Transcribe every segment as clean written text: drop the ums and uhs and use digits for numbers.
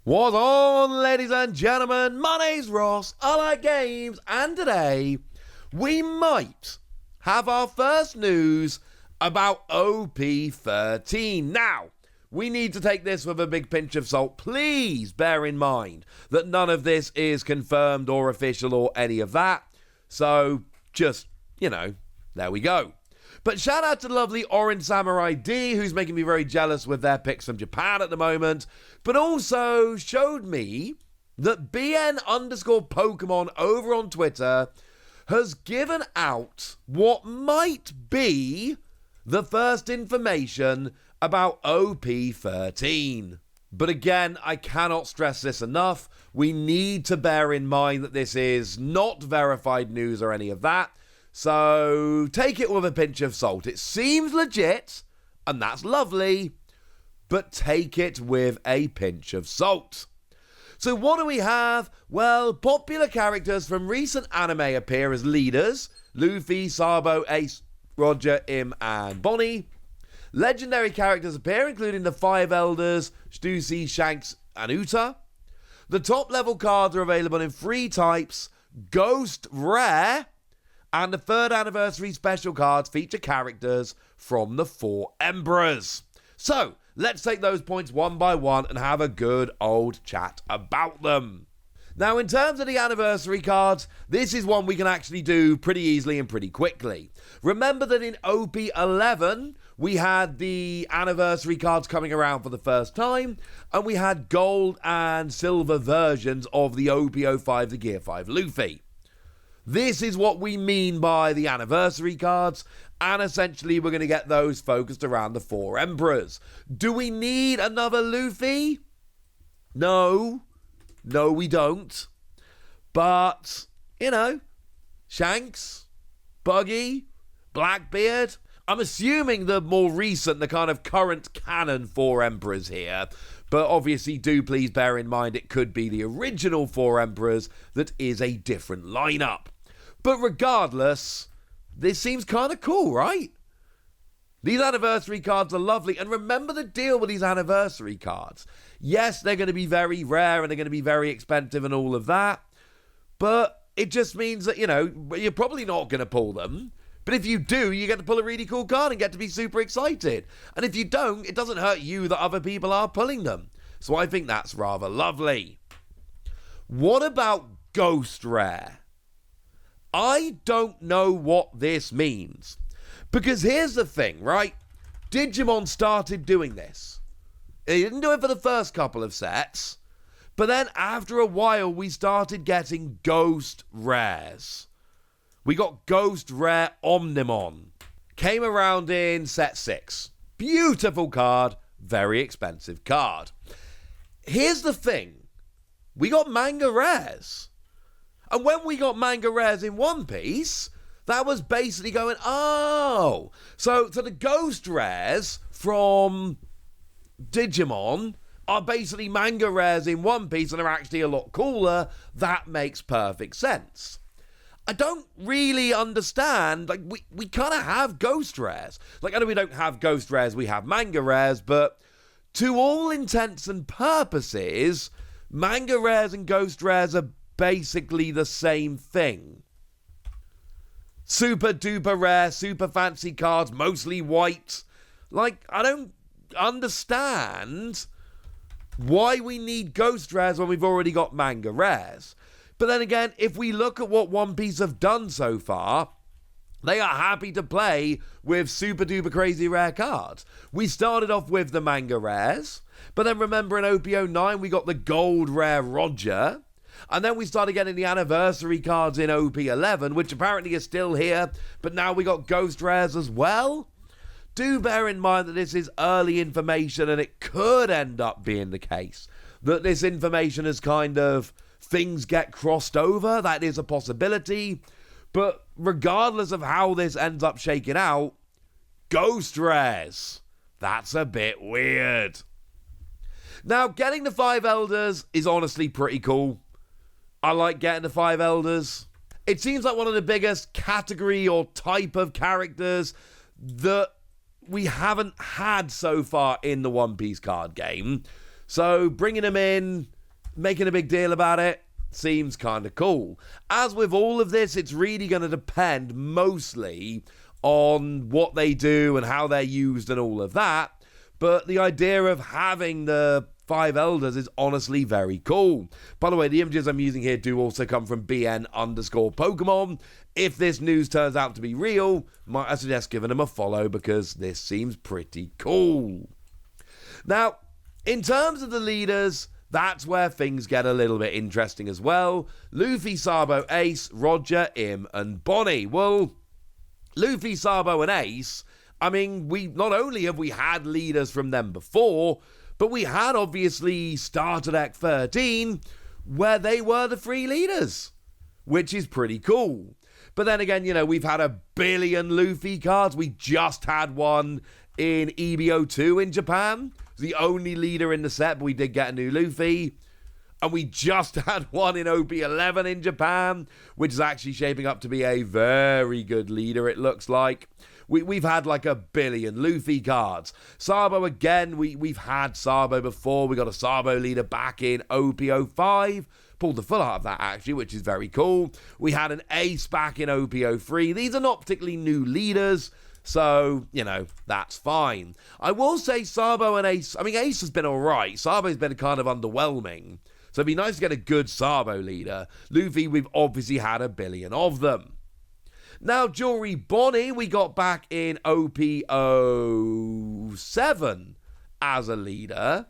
What's on, ladies and gentlemen? My name's Ross, I like games, and today we might have our first news about OP-13. Now, we need to take this with a big pinch of salt. Please bear in mind that none of this is confirmed or official or any of that. So, just, there we go. But shout out to the lovely Orange Samurai D, who's making me very jealous with their picks from Japan at the moment, but also showed me that BN_Pokemon over on Twitter has given out what might be the first information about OP-13. But again, I cannot stress this enough. We need to bear in mind that this is not verified news or any of that. So take it with a pinch of salt. It seems legit, and that's lovely, but take it with a pinch of salt. So what do we have? Well, popular characters from recent anime appear as leaders: Luffy, Sabo, Ace, Roger, Im, and Bonnie. Legendary characters appear, including the Five Elders, Stussy, Shanks, and Uta. The top level cards are available in 3 types: Ghost, Rare, and the 3rd anniversary special cards feature characters from the 4 Emperors. So, let's take those points one by one and have a good old chat about them. Now, in terms of the anniversary cards, this is one we can actually do pretty easily and pretty quickly. Remember that in OP-11, we had the anniversary cards coming around for the first time, and we had gold and silver versions of the OP-05, the Gear 5 Luffy. This is what we mean by the anniversary cards, and essentially we're going to get those focused around the 4 Emperors. Do we need another Luffy? No, we don't. But, Shanks, Buggy, Blackbeard. I'm assuming the more recent, the kind of current canon 4 Emperors here. But obviously, do please bear in mind it could be the original 4 Emperors that is a different lineup. But regardless, this seems kind of cool, right? These anniversary cards are lovely. And remember the deal with these anniversary cards. Yes, they're going to be very rare and they're going to be very expensive and all of that. But it just means that, you're probably not going to pull them. But if you do, you get to pull a really cool card and get to be super excited. And if you don't, it doesn't hurt you that other people are pulling them. So I think that's rather lovely. What about Ghost Rare? I don't know what this means. Because here's the thing, right? Digimon started doing this. They didn't do it for the first couple of sets. But then after a while, we started getting Ghost Rares. We got Ghost Rare Omnimon. Came around in set 6. Beautiful card. Very expensive card. Here's the thing. We got manga rares. And when we got manga rares in One Piece, that was basically going, so the Ghost Rares from Digimon are basically manga rares in One Piece and are actually a lot cooler. That makes perfect sense. I don't really understand, we kind of have Ghost Rares. I know we don't have Ghost Rares, we have manga rares, but to all intents and purposes, manga rares and Ghost Rares are basically the same thing. Super duper rare, super fancy cards, mostly white. I don't understand why we need Ghost Rares when we've already got manga rares. But then again, if we look at what One Piece have done so far, they are happy to play with super duper crazy rare cards. We started off with the manga rares, but then remember in OP-09 we got the gold rare Roger. And then we started getting the anniversary cards in OP-11, which apparently is still here, but now we got Ghost Rares as well. Do bear in mind that this is early information, and it could end up being the case that this information is kind of things get crossed over. That is a possibility. But regardless of how this ends up shaking out, Ghost Rares. That's a bit weird. Now, getting the 5 Elders is honestly pretty cool. I like getting the 5 Elders. It seems like one of the biggest category or type of characters that we haven't had so far in the One Piece card game. So bringing them in making a big deal about it seems kind of cool. As with all of this, it's really going to depend mostly on what they do and how they're used and all of that. But the idea of having the 5 elders is honestly very cool. By the way, the images I'm using here do also come from BN_Pokemon. If this news turns out to be real, I suggest giving them a follow because this seems pretty cool. Now, in terms of the leaders, that's where things get a little bit interesting as well. Luffy, Sabo, Ace, Roger, Im, and Bonnie. Well, Luffy, Sabo, and Ace, I mean, not only have we had leaders from them before, but we had obviously Starter Deck 13, where they were the 3 leaders, which is pretty cool. But then again, you know, we've had a billion Luffy cards. We just had one in EBO2 in Japan. The only leader in the set, but we did get a new Luffy. And we just had one in OP-11 in Japan, which is actually shaping up to be a very good leader, it looks like. We've had like a billion Luffy cards. Sabo again, we've had Sabo before. We got a Sabo leader back in OP-05. Pulled the full art of that actually, which is very cool. We had an Ace back in OP-03. These are not particularly new leaders, so, you know, that's fine. I will say Sabo and Ace, I mean, Ace has been alright. Sabo's been kind of underwhelming. So it'd be nice to get a good Sabo leader. Luffy, we've obviously had a billion of them. Now, Jewelry Bonnie, we got back in OP-07 as a leader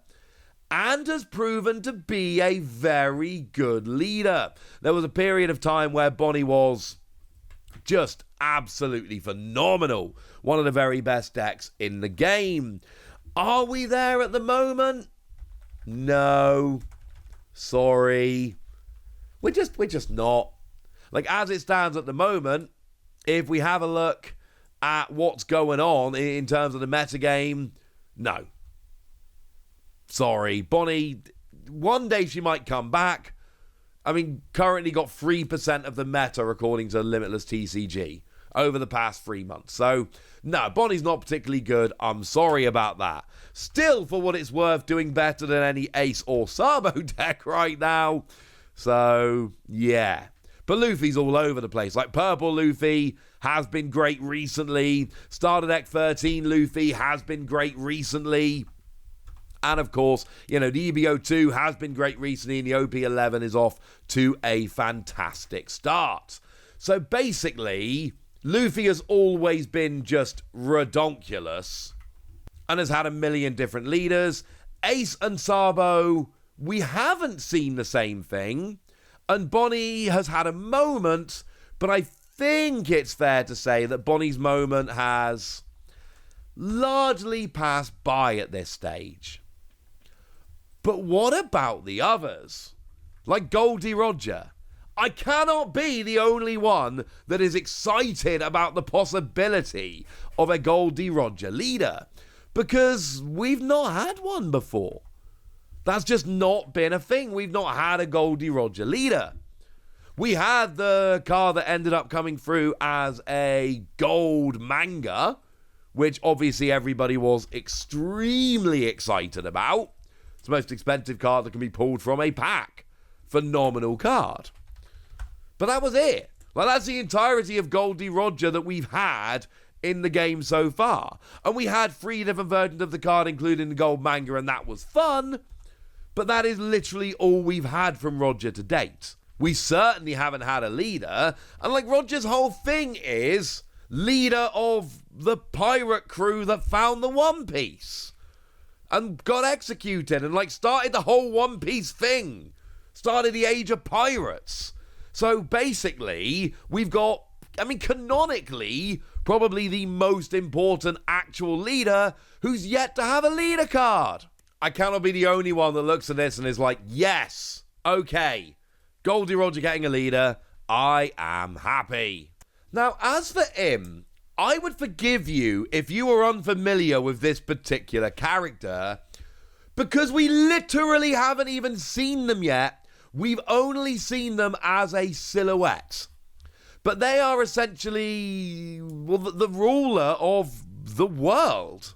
and has proven to be a very good leader. There was a period of time where Bonnie was just absolutely phenomenal. One of the very best decks in the game. Are we there at the moment? No. Sorry. We're just not. Like, as it stands at the moment, if we have a look at what's going on in terms of the metagame, no. Sorry. Bonnie, one day she might come back. I mean, currently got 3% of the meta according to Limitless TCG over the past 3 months. So, no, Bonnie's not particularly good. I'm sorry about that. Still, for what it's worth, doing better than any Ace or Sabo deck right now. So, yeah. But Luffy's all over the place. Like, Purple Luffy has been great recently. Starter Deck 13 Luffy has been great recently. And, of course, you know, the EBO2 has been great recently, and the OP-11 is off to a fantastic start. So, basically, Luffy has always been just redonkulous and has had a million different leaders. Ace and Sabo, we haven't seen the same thing. And Bonnie has had a moment, but I think it's fair to say that Bonnie's moment has largely passed by at this stage. But what about the others? Like Goldie Roger. I cannot be the only one that is excited about the possibility of a Goldie Roger leader, because we've not had one before. That's just not been a thing. We've not had a Goldie Roger leader. We had the card that ended up coming through as a gold manga, which obviously everybody was extremely excited about. It's the most expensive card that can be pulled from a pack. Phenomenal card. But that was it. Like, that's the entirety of Goldie Roger that we've had in the game so far. And we had 3 different versions of the card, including the gold manga, and that was fun. But that is literally all we've had from Roger to date. We certainly haven't had a leader. And like, Roger's whole thing is leader of the pirate crew that found the One Piece and got executed and like started the whole One Piece thing. Started the Age of Pirates. So basically, we've got, I mean, canonically, probably the most important actual leader who's yet to have a leader card. I cannot be the only one that looks at this and is like, yes, okay, Goldie Roger getting a leader, I am happy. Now, as for Im, I would forgive you if you were unfamiliar with this particular character, because we literally haven't even seen them yet. We've only seen them as a silhouette. But they are essentially, well, the ruler of the world.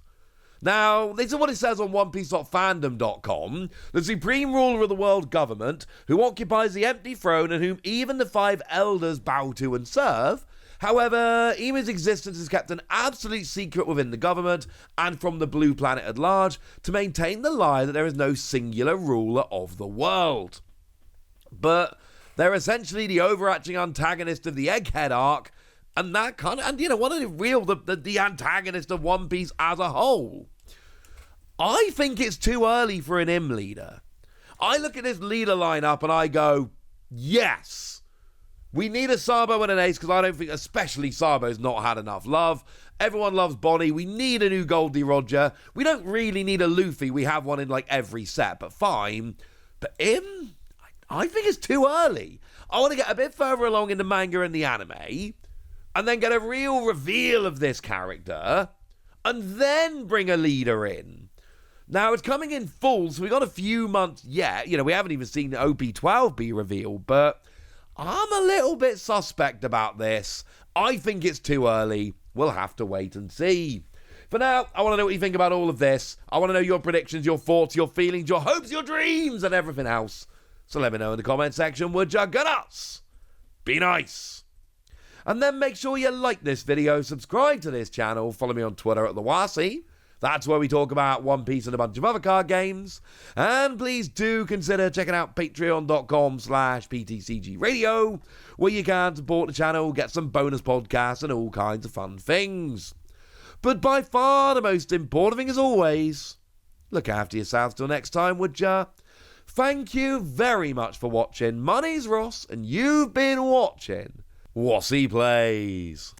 Now, this is what it says on OnePiece.fandom.com. The supreme ruler of the world government, who occupies the empty throne and whom even the 5 elders bow to and serve. However, Imu's existence is kept an absolute secret within the government and from the blue planet at large to maintain the lie that there is no singular ruler of the world. But they're essentially the overarching antagonist of the Egghead arc, and that kind of, and you know, one of the antagonist of One Piece as a whole. I think it's too early for an IM leader. I look at this leader lineup and I go, yes, we need a Sabo and an Ace, because I don't think, especially Sabo's not had enough love. Everyone loves Bonnie. We need a new Goldie Roger. We don't really need a Luffy. We have one in like every set, but fine. But IM, I think it's too early. I want to get a bit further along in the manga and the anime, and then get a real reveal of this character, and then bring a leader in. Now, it's coming in full, so we've got a few months yet. You know, we haven't even seen OP-12 be revealed, but I'm a little bit suspect about this. I think it's too early. We'll have to wait and see. For now, I want to know what you think about all of this. I want to know your predictions, your thoughts, your feelings, your hopes, your dreams, and everything else. So let me know in the comment section, would ya? Good us. Be nice. And then make sure you like this video, subscribe to this channel, follow me on Twitter at TheWasi. That's where we talk about One Piece and a bunch of other card games. And please do consider checking out patreon.com/PTCG Radio, where you can support the channel, get some bonus podcasts and all kinds of fun things. But by far the most important thing, as always, look after yourselves till next time, would ya? Thank you very much for watching. My name's Ross, and you've been watching Wasi Plays.